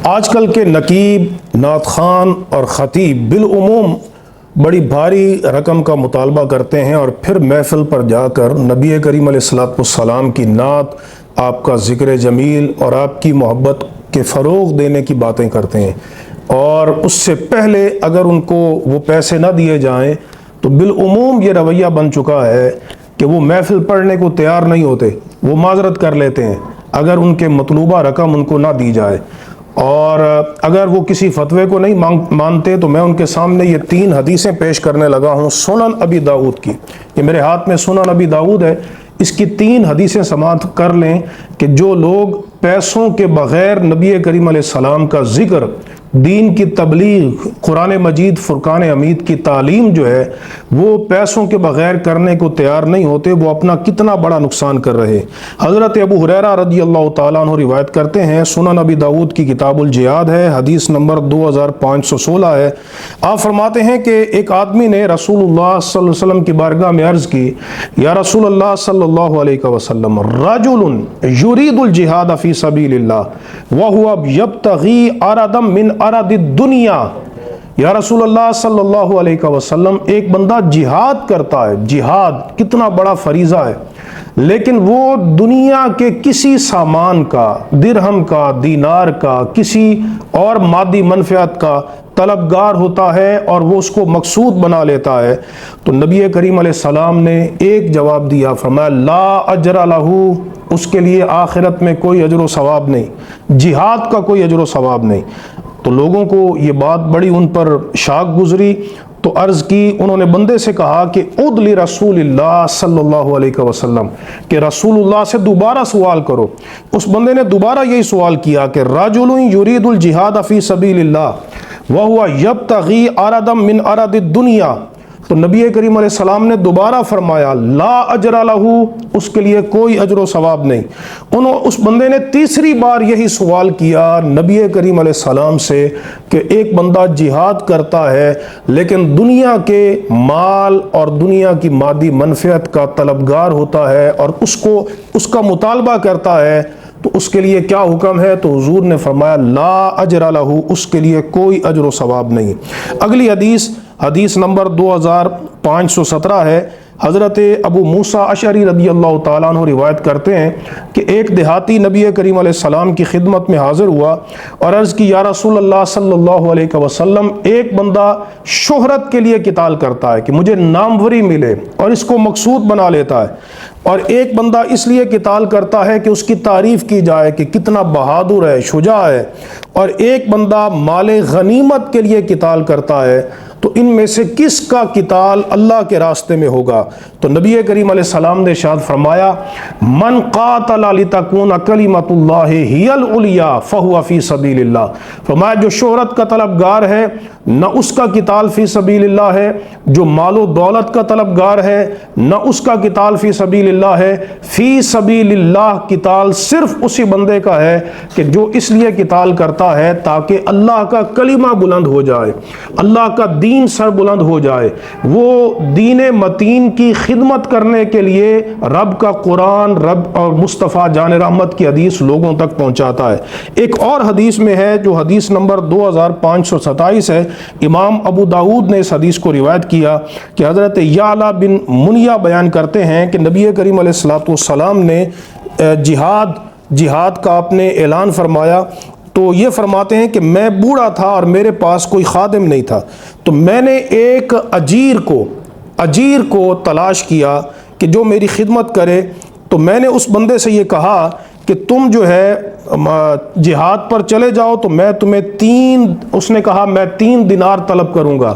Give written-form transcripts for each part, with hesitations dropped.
آج کل کے نقیب، نعت خوان اور خطیب بالعموم بڑی بھاری رقم کا مطالبہ کرتے ہیں اور پھر محفل پر جا کر نبی کریم علیہ الصلوۃ والسلام کی نعت، آپ کا ذکر جمیل اور آپ کی محبت کے فروغ دینے کی باتیں کرتے ہیں، اور اس سے پہلے اگر ان کو وہ پیسے نہ دیے جائیں تو بالعموم یہ رویہ بن چکا ہے کہ وہ محفل پڑھنے کو تیار نہیں ہوتے، وہ معذرت کر لیتے ہیں اگر ان کے مطلوبہ رقم ان کو نہ دی جائے، اور اگر وہ کسی فتوے کو نہیں مانتے تو میں ان کے سامنے یہ 3 حدیثیں پیش کرنے لگا ہوں سنن ابی داؤد کی۔ یہ میرے ہاتھ میں سنن ابی داؤد ہے، اس کی 3 حدیثیں سماعت کر لیں کہ جو لوگ پیسوں کے بغیر نبی کریم علیہ السلام کا ذکر، دین کی تبلیغ، قرآن مجید فرقان حمید کی تعلیم جو ہے وہ پیسوں کے بغیر کرنے کو تیار نہیں ہوتے، وہ اپنا کتنا بڑا نقصان کر رہے۔ حضرت ابو ہریرہ رضی اللہ تعالیٰ عنہ روایت کرتے ہیں، سنن ابی داؤد کی کتاب الجہاد ہے، حدیث نمبر 2516 ہے۔ آپ فرماتے ہیں کہ ایک آدمی نے رسول اللہ صلی اللہ علیہ وسلم کی بارگاہ میں عرض کی، یا رسول اللہ صلی اللہ علیہ وسلم، رجل یرید الجہاد فی سبیل اللہ وہو یبتغی عرضا من عرض الدنیا۔ یا رسول اللہ صلی اللہ علیہ وسلم، ایک بندہ جہاد کرتا ہے، جہاد کتنا بڑا فریضہ ہے، لیکن وہ دنیا کے کسی سامان کا، درہم کا، دینار کا، کسی اور مادی منفعت کا طلبگار ہوتا ہے اور وہ اس کو مقصود بنا لیتا ہے، تو نبی کریم علیہ السلام نے ایک جواب دیا، فرمایا لا اجر لہ، اس کے لیے آخرت میں کوئی اجر و ثواب نہیں، جہاد کا کوئی اجر و ثواب نہیں۔ تو لوگوں کو یہ بات بڑی ان پر شاک گزری، تو عرض کی، انہوں نے بندے سے کہا کہ ادلی رسول اللہ صلی اللہ علیہ وسلم، کہ رسول اللہ سے دوبارہ سوال کرو۔ اس بندے نے دوبارہ یہی سوال کیا کہ رجل یرید الجہاد فی سبیل اللہ وہو یبتغی عرضا من عرض الدنیا، تو نبی کریم علیہ السلام نے دوبارہ فرمایا لا اجر لہ، اس کے لیے کوئی اجر و ثواب نہیں۔ اس بندے نے تیسری بار یہی سوال کیا نبی کریم علیہ السلام سے کہ ایک بندہ جہاد کرتا ہے لیکن دنیا کے مال اور دنیا کی مادی منفعت کا طلبگار ہوتا ہے اور اس کا مطالبہ کرتا ہے، تو اس کے لیے کیا حکم ہے؟ تو حضور نے فرمایا لا اجر لہ، اس کے لیے کوئی اجر و ثواب نہیں۔ اگلی حدیث نمبر 2517 ہے۔ حضرت ابو موسیٰ اشعری رضی اللہ تعالیٰ عنہ روایت کرتے ہیں کہ ایک دیہاتی نبی کریم علیہ السلام کی خدمت میں حاضر ہوا اور عرض کی، یا رسول اللہ صلی اللہ علیہ وسلم، ایک بندہ شہرت کے لیے قتال کرتا ہے کہ مجھے ناموری ملے اور اس کو مقصود بنا لیتا ہے، اور ایک بندہ اس لیے قتال کرتا ہے کہ اس کی تعریف کی جائے کہ کتنا بہادر ہے، شجاع ہے، اور ایک بندہ مال غنیمت کے لیے قتال کرتا ہے، تو ان میں سے کس کا قتال اللہ کے راستے میں ہوگا؟ تو نبی کریم علیہ السلام نے ارشاد فرمایا من قاتل لتکون کلمۃ اللہ ہی العلیٰ فہو فی سبیل اللہ، فرمایا جو شہرت کا طلبگار ہے نہ اس کا قتال فی سبیل اللہ ہے، جو مال و دولت کا طلبگار ہے نہ اس کا قتال فی سبیل اللہ ہے، فی سبیل اللہ قتال صرف اسی بندے کا ہے کہ جو اس لیے قتال کرتا ہے تاکہ اللہ کا کلمہ بلند ہو جائے، اللہ کا دین سر بلند ہو جائے، وہ دین متین کی خدمت کرنے کے لیے رب کا قرآن، رب اور مصطفیٰ جان رحمت کی حدیث لوگوں تک پہنچاتا ہے۔ ایک اور حدیث میں ہے جو حدیث نمبر 2527 ہے، امام ابو داؤد نے اس حدیث کو روایت کیا کہ حضرت یعلا بن منیہ بیان کرتے ہیں کہ نبی کریم علیہ الصلوۃ والسلام نے جہاد کا آپ نے اعلان فرمایا، تو یہ فرماتے ہیں کہ میں بوڑھا تھا اور میرے پاس کوئی خادم نہیں تھا، تو میں نے ایک اجیر کو تلاش کیا کہ جو میری خدمت کرے، تو میں نے اس بندے سے یہ کہا کہ تم جو ہے جہاد پر چلے جاؤ تو میں تمہیں اس نے کہا میں 3 دینار طلب کروں گا۔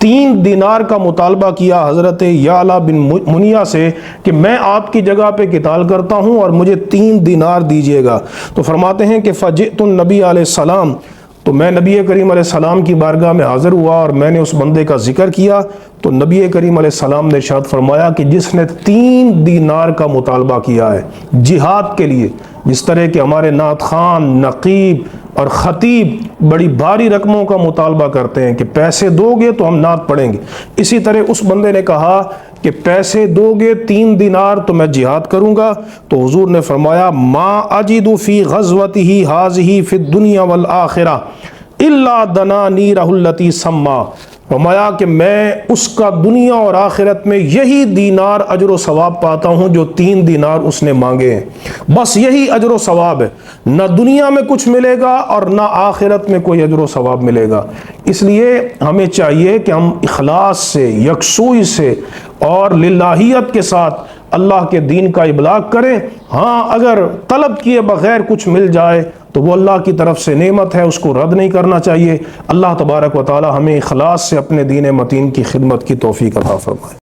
3 دینار کا مطالبہ کیا حضرت یعلا بن منیہ سے کہ میں آپ کی جگہ پہ قتال کرتا ہوں اور مجھے 3 دینار دیجیے گا۔ تو فرماتے ہیں کہ فجئت النبی علیہ السلام، تو میں نبی کریم علیہ السلام کی بارگاہ میں حاضر ہوا اور میں نے اس بندے کا ذکر کیا، تو نبی کریم علیہ السلام نے ارشاد فرمایا کہ جس نے 3 دینار کا مطالبہ کیا ہے جہاد کے لیے، جس طرح کہ ہمارے نعت خوان، نقیب اور خطیب بڑی بھاری رقموں کا مطالبہ کرتے ہیں کہ پیسے دو گے تو ہم نعت پڑھیں گے، اسی طرح اس بندے نے کہا کہ پیسے دو گے 3 دینار تو میں جہاد کروں گا، تو حضور نے فرمایا ما اجد فی غزوتہ ہذہ فی الدنیا والآخرہ الا دنانیرہ التی سما، فرمایا کہ میں اس کا دنیا اور آخرت میں یہی دینار اجر و ثواب پاتا ہوں جو 3 دینار اس نے مانگے ہیں، بس یہی اجر و ثواب ہے، نہ دنیا میں کچھ ملے گا اور نہ آخرت میں کوئی اجر و ثواب ملے گا۔ اس لیے ہمیں چاہیے کہ ہم اخلاص سے، یکسوئی سے اور للہیت کے ساتھ اللہ کے دین کا ابلاغ کریں۔ ہاں اگر طلب کیے بغیر کچھ مل جائے تو وہ اللہ کی طرف سے نعمت ہے، اس کو رد نہیں کرنا چاہیے۔ اللہ تبارک و تعالی ہمیں اخلاص سے اپنے دین متین کی خدمت کی توفیق عطا فرمائے۔